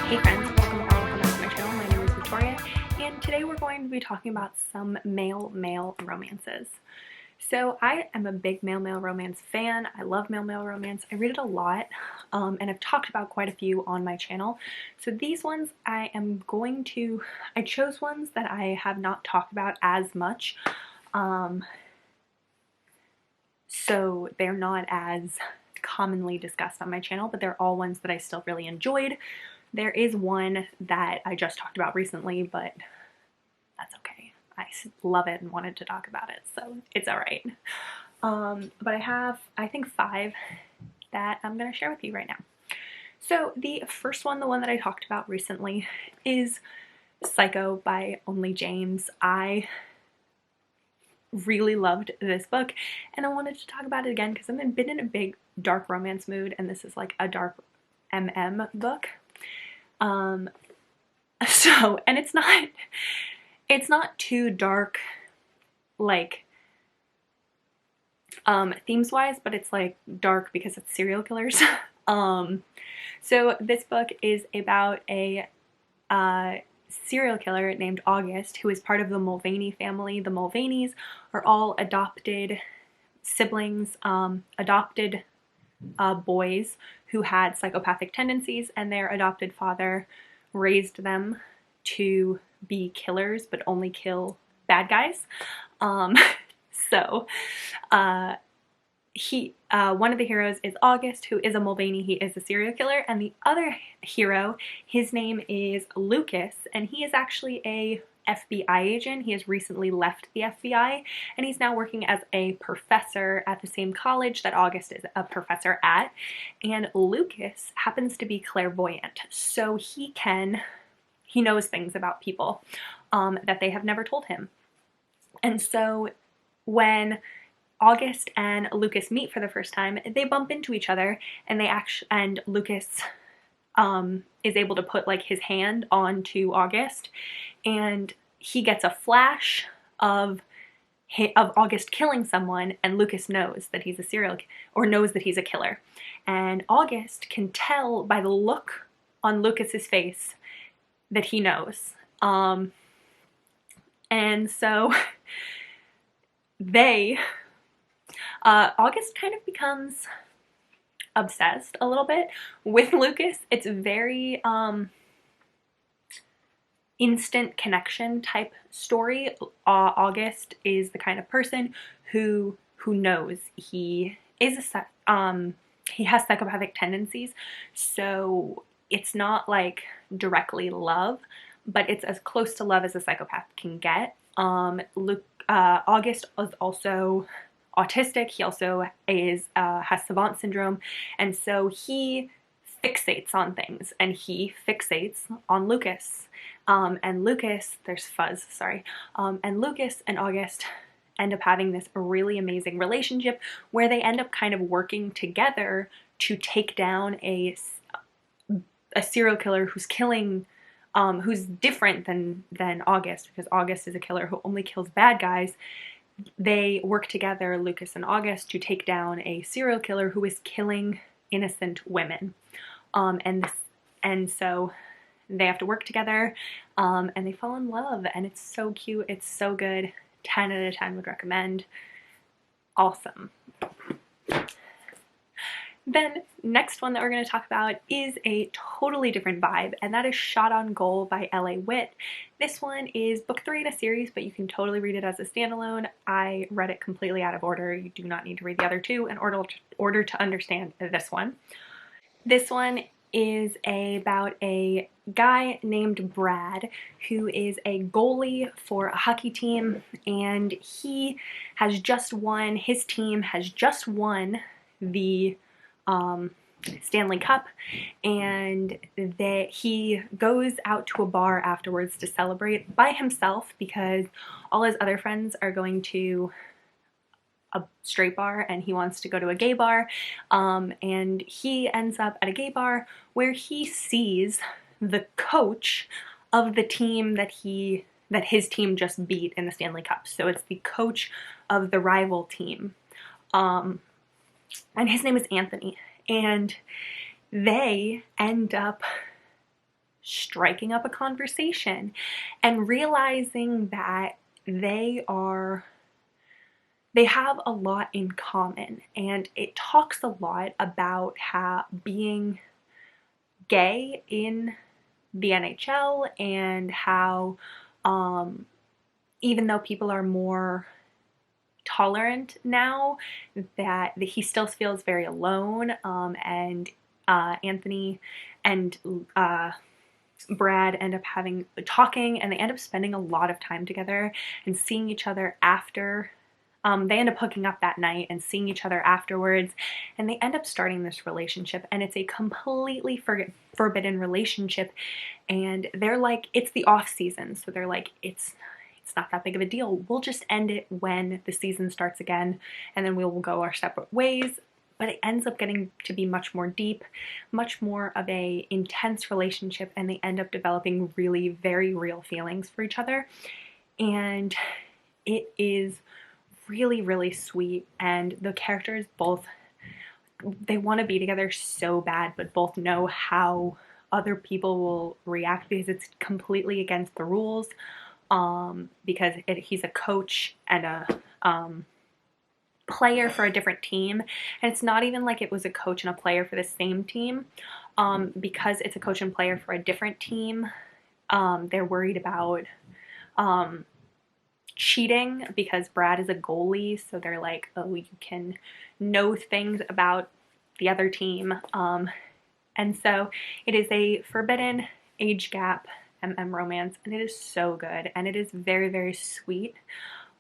Hey friends, welcome or welcome back to my channel. My name is Victoria, and today we're going to be talking about some male-male romances. So I am a big male-male romance fan. I love male-male romance. I read it a lot, and I've talked about quite a few on my channel. So these ones I chose ones that I have not talked about as much, so they're not as commonly discussed on my channel, but they're all ones that I still really enjoyed. There is one that I just talked about recently, but that's okay. I love it and wanted to talk about it, so it's alright. But I have, I think, 5 that I'm going to share with you right now. So the first one, the one that I talked about recently, is Psycho by Only James. I really loved this book, and I wanted to talk about it again because I've been in a big dark romance mood, and this is like a dark MM book. And it's not too dark, like, themes wise, but it's like dark because it's serial killers. So this book is about a serial killer named August, who is part of the Mulvaney family. The Mulvaneys are all adopted siblings, adopted boys who had psychopathic tendencies, and their adopted father raised them to be killers, but only kill bad guys. One of the heroes is August, who is a Mulvaney. He is a serial killer, and the other hero, his name is Lucas, and he is actually a FBI agent. He has recently left the FBI, and he's now working as a professor at the same college that August is a professor at. And Lucas happens to be clairvoyant, so he knows things about people that they have never told him. And so when August and Lucas meet for the first time, they bump into each other, and Lucas is able to put like his hand onto August, and he gets a flash of August killing someone, and Lucas knows that he's knows that he's a killer. And August can tell by the look on Lucas's face that he knows. And so August kind of becomes obsessed a little bit with Lucas. It's very instant connection type story. August is the kind of person who knows he has psychopathic tendencies, so it's not like directly love, but it's as close to love as a psychopath can get. August is also autistic. He also has savant syndrome, and so he fixates on things, and he fixates on Lucas. And Lucas and August end up having this really amazing relationship where they end up kind of working together to take down a serial killer who's different than August, because August is a killer who only kills bad guys. They work together, Lucas and August, to take down a serial killer who is killing innocent women. And so they have to work together, and they fall in love, and it's so cute. It's so good. 10 out of 10 would recommend. Awesome. Then next one that we're going to talk about is a totally different vibe, and that is Shot on Goal by L.A. Witt. This one is book 3 in a series, but you can totally read it as a standalone. I read it completely out of order. You do not need to read the other 2 in order to understand this one. This one is about a guy named Brad who is a goalie for a hockey team, and his team has just won the Stanley Cup, and he goes out to a bar afterwards to celebrate by himself because all his other friends are going to a straight bar and he wants to go to a gay bar, and he ends up at a gay bar where he sees the coach of the team that his team just beat in the Stanley Cup. So it's the coach of the rival team, and his name is Anthony, and they end up striking up a conversation and realizing that they have a lot in common. And it talks a lot about how being gay in the NHL and how even though people are more tolerant now, that he still feels very alone. And Anthony and Brad end up talking, and they end up spending a lot of time together and seeing each other after. They end up hooking up that night and seeing each other afterwards, and they end up starting this relationship, and it's a completely forbidden relationship. And they're like, it's the off season, so they're like, it's not that big of a deal. We'll just end it when the season starts again, and then we will go our separate ways. But it ends up getting to be much more deep, much more of a intense relationship, and they end up developing really very real feelings for each other. And it is really, really sweet, and the characters both, they want to be together so bad, but both know how other people will react because it's completely against the rules, because he's a coach and a player for a different team, and it's not even like it was a coach and a player for the same team, because it's a coach and player for a different team. They're worried about cheating because Brad is a goalie, so they're like, oh, you can know things about the other team. And so it is a forbidden age gap romance, and it is so good, and it is very, very sweet,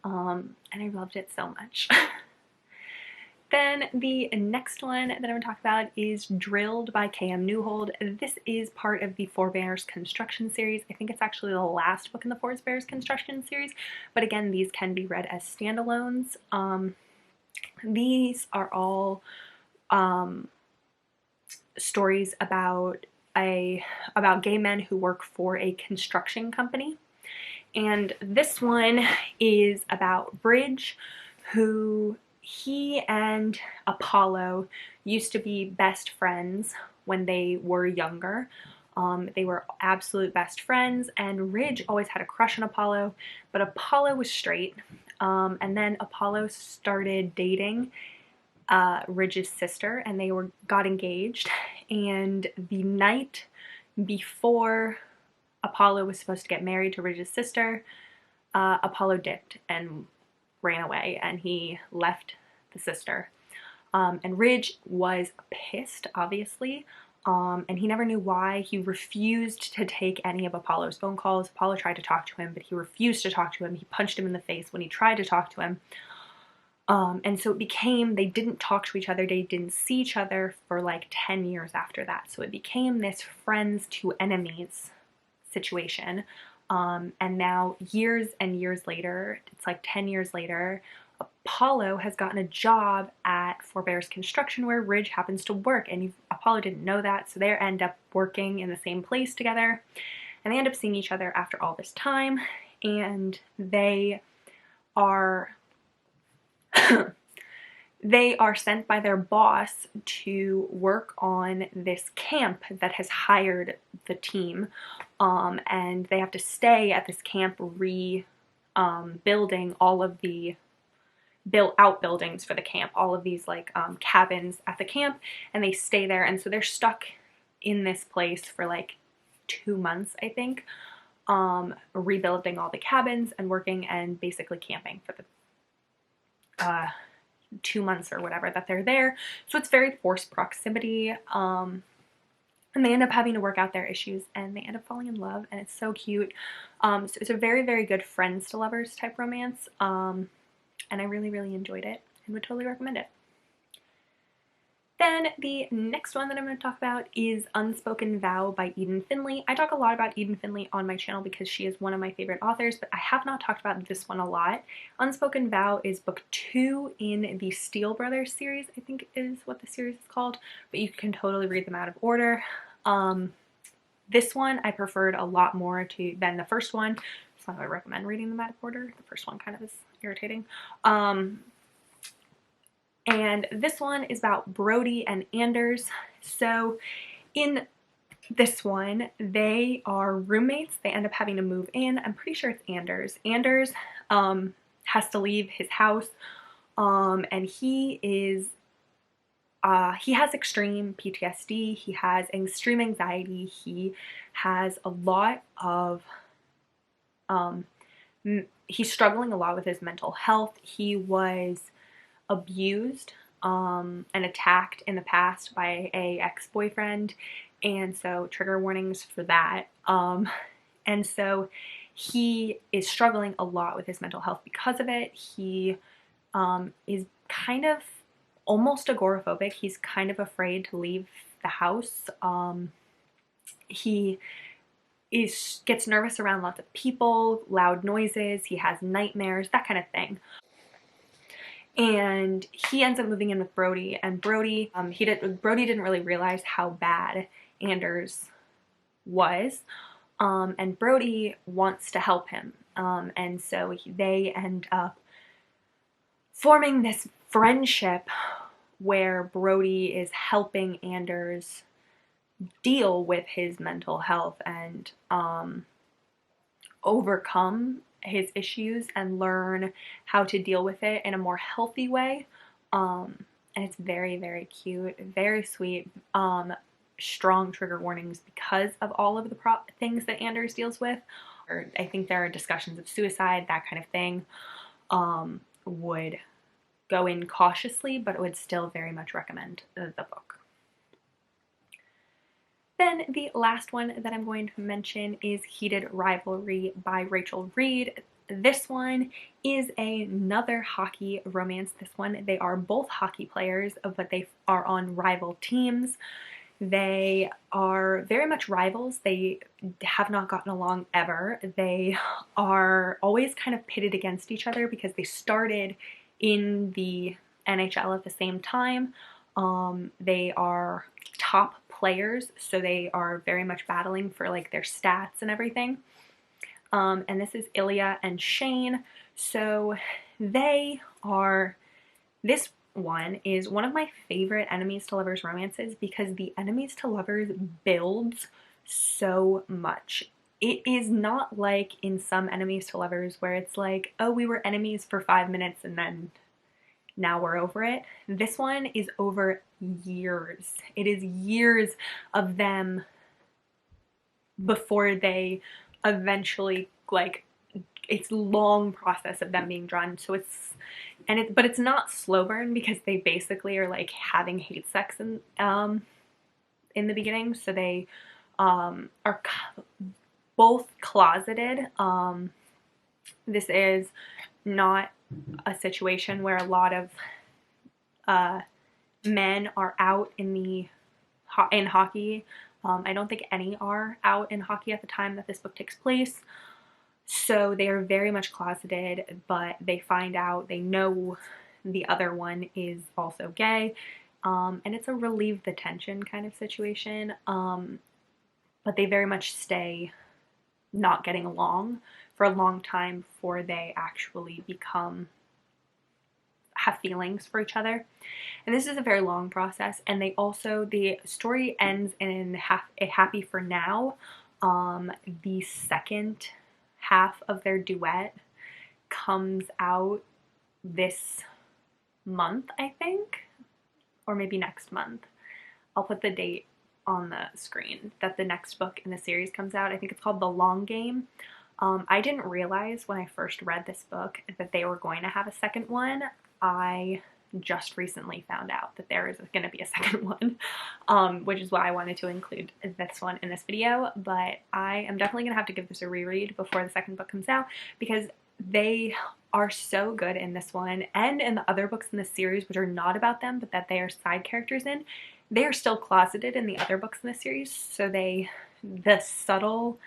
and I loved it so much. Then the next one that I'm going to talk about is Drilled by K.M. Newhold. This is part of the Four Bears Construction series. I think it's actually the last book in the Four Bears Construction series, but again, these can be read as standalones. These are all stories about gay men who work for a construction company. And this one is about Bridge, who he and Apollo used to be best friends when they were younger. They were absolute best friends, and Ridge always had a crush on Apollo, but Apollo was straight. And then Apollo started dating Ridge's sister, and they got engaged. And the night before Apollo was supposed to get married to Ridge's sister, Apollo dipped and ran away, and he left the sister. And Ridge was pissed, obviously, and he never knew why. He refused to take any of Apollo's phone calls. Apollo tried to talk to him, but he refused to talk to him. He punched him in the face when he tried to talk to him. And so it became, they didn't talk to each other, they didn't see each other for like 10 years after that. So it became this friends to enemies situation. And now years and years later, it's like 10 years later, Apollo has gotten a job at Four Bears Construction where Ridge happens to work, and Apollo didn't know that, so they end up working in the same place together, and they end up seeing each other after all this time, and they are they are sent by their boss to work on this camp that has hired the team, and they have to stay at this camp building all of the outbuildings for the camp, all of these like cabins at the camp, and they stay there, and so they're stuck in this place for like 2 months, I think, rebuilding all the cabins and working and basically camping for the 2 months or whatever that they're there. So it's very forced proximity, and they end up having to work out their issues, and they end up falling in love, and it's so cute. So it's a very, very good friends to lovers type romance, and I really, really enjoyed it and would totally recommend it. Then the next one that I'm going to talk about is Unspoken Vow by Eden Finley. I talk a lot about Eden Finley on my channel because she is one of my favorite authors, but I have not talked about this one a lot. Unspoken Vow is book 2 in the Steele Brothers series, I think is what the series is called, but you can totally read them out of order. This one I preferred a lot more than the first one, so I would recommend reading them out of order. The first one kind of is irritating. And this one is about Brody and Anders. So in This one, they are roommates. They end up having to move in. I'm pretty sure it's Anders. Anders has to leave his house, and he has extreme PTSD. He has extreme anxiety. He has a lot of he's struggling a lot with his mental health. He was abused and attacked in the past by a ex-boyfriend, and so trigger warnings for that. And so he is struggling a lot with his mental health because of it. He is kind of almost agoraphobic. He's kind of afraid to leave the house. He gets nervous around lots of people, loud noises. He has nightmares, that kind of thing. And he ends up moving in with Brody, and Brody didn't really realize how bad Anders was, and Brody wants to help him, and so they end up forming this friendship where Brody is helping Anders deal with his mental health and overcome his issues and learn how to deal with it in a more healthy way. And it's very, very cute, very sweet. Strong trigger warnings because of all of the things that Anders deals with. Or I think there are discussions of suicide, that kind of thing. Would go in cautiously, but would still very much recommend the book. Then the last one that I'm going to mention is Heated Rivalry by Rachel Reed. This one is another hockey romance. This one, they are both hockey players, but they are on rival teams. They are very much rivals. They have not gotten along ever. They are always kind of pitted against each other because they started in the NHL at the same time. They are top players, so they are very much battling for like their stats and everything. And this is Ilya and Shane. So this one is one of my favorite enemies to lovers romances because the enemies to lovers builds so much. It is not like in some enemies to lovers where it's like, oh, we were enemies for 5 minutes and then now we're over it. This one is over years. It is years of them before they eventually, like, it's long process of them being drawn. So but it's not slow burn because they basically are like having hate sex in the beginning. So they are both closeted. This is not a situation where a lot of men are out in hockey. I don't think any are out in hockey at the time that this book takes place. So they are very much closeted, but they know the other one is also gay. And it's a relieve the tension kind of situation. But they very much stay not getting along for a long time before they actually have feelings for each other. And this is a very long process. And the story ends in a happy for now. The second half of their duet comes out this month, I think, or maybe next month. I'll put the date on the screen that the next book in the series comes out. I think it's called The Long Game. I didn't realize when I first read this book that they were going to have a second one. I just recently found out that there is going to be a second one, which is why I wanted to include this one in this video. But I am definitely going to have to give this a reread before the second book comes out because they are so good in this one and in the other books in the series, which are not about them, but that they are side characters in. They are still closeted in the other books in the series, so the subtle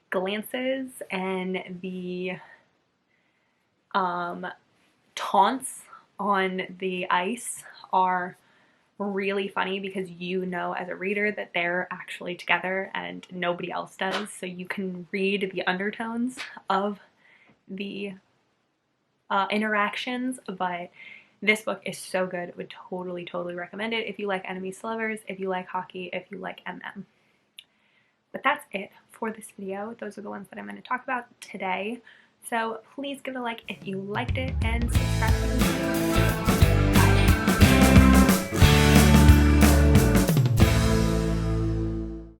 glances and the taunts on the ice are really funny because you know as a reader that they're actually together and nobody else does, so you can read the undertones of the interactions. But this book is so good. I would totally recommend it if you like enemies to lovers, if you like hockey, if you like MM. But that's it for this video. Those are the ones that I'm going to talk about today. So please give it a like if you liked it and subscribe to the video.